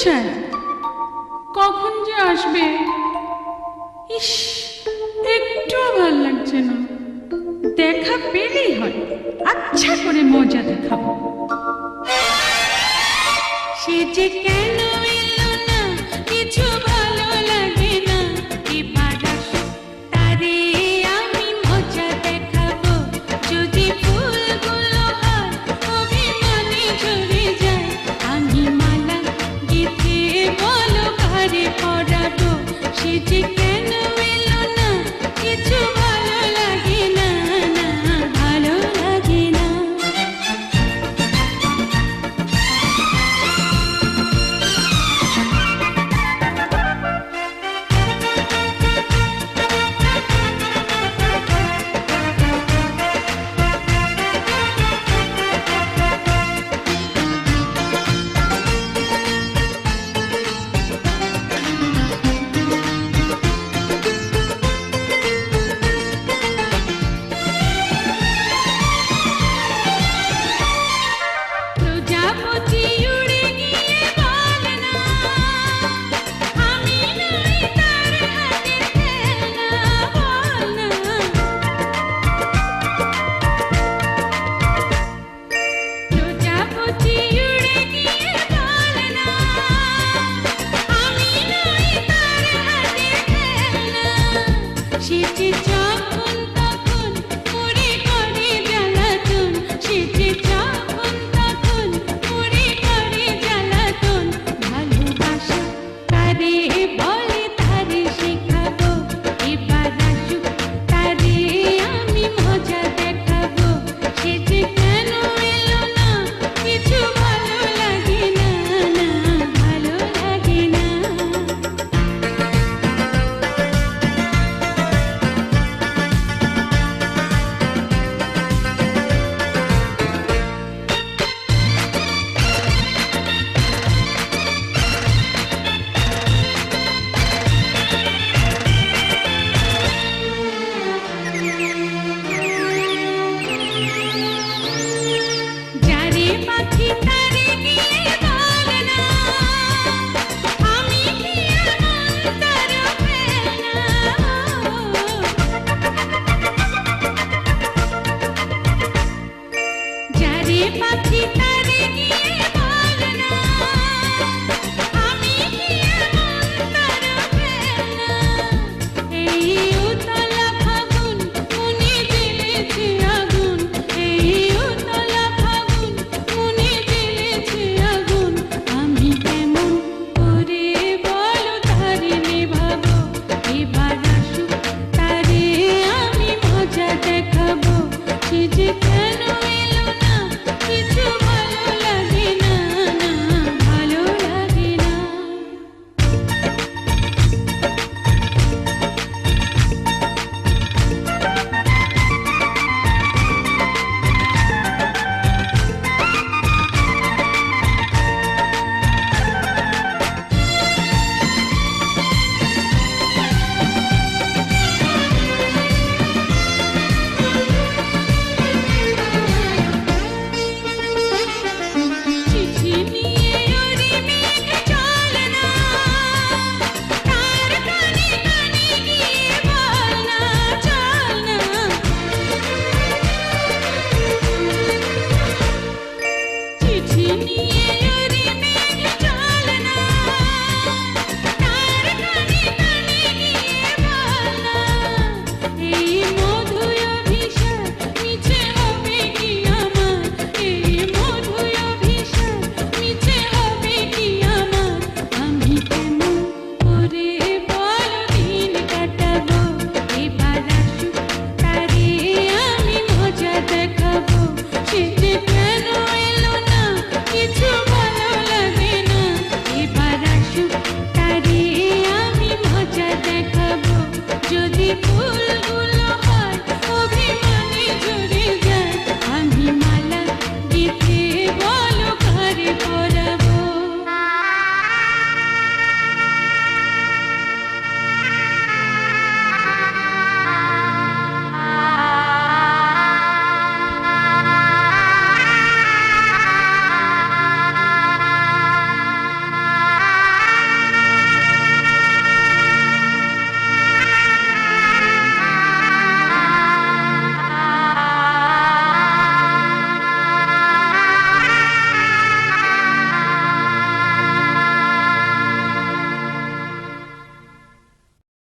চায়, কখন যে আসবে। ইস, একটু ভাল লাগছে না। দেখা পেলেই হয়, আচ্ছা করে মজা দেখাবো। সে যে কেন এলো না, কিছু ভালো লাগে না। এবার আসো, তারে আমি মজা দেখাবো। যদি ফুলগুলো হয় অভিমানে ঝরে যায়, আমি মালা গেঁথে বলো ঘরে পরাবো। সে যে কেন এলো না, কিছু ভালো লাগে না, না ভালো লাগে না। প্রজাপতি উড়ে গিয়ে বলে না, আমি নই তার হাতের খেলনা, বল না। প্রজাপতি উড়ে গিয়ে বলে না, আমি নই তার হাতের খেলনা। সে যে যখন তখন করে করে জ্বালাতন, সে যে যখন তখন করে করে জ্বালাতন। ভালোবাসা কারে বলে তারে শেখাবো। এবার আসুক, তারে আমি মজা দেখাবো। সে যে কেন এলো না, কিছু ভালো লাগে না, না ভালো লাগে না। যারে পাখি তারে গিয়ে বলে না, আমি কি এমন তার ফেলনা। যারে পাখি তারে গিয়ে বলে না, আমি কি এমন তার ফেলনা। এই উতলা ফাগুন মনে জ্বেলেছে আগুন, এই উতলা ফাগুন মনে জ্বেলেছে আগুন। আমি কেমন করে বলো তারে নেভাবো। এবার আসুক, তারে আমি মজা দেখাবো। সে যে কেন এলো না, কিছু ভালো লাগে না, না ভালো লাগে না। চিঠি নিয়ে ওরে মেঘ চলে না, তার কানে কানে গিয়ে বল না, চল না। চিঠি নিয়ে ওরে মেঘ চলে না, তার কানে কানে গিয়ে বল না। এই মধুর অভিশাপ মিছে হবে কি আমার, এই মধুর অভিশাপ মিছে হবে কি আমার। আমি কেমন করে বলো দিন কাটাবো। এবার আসুক, তারে আমি মজা দেখাবো। সে যে কেন এলো না, কিছু ভালো লাগে না। এবার আসুক, তারে আমি মজা দেখাবো। যদি ফুলগুলো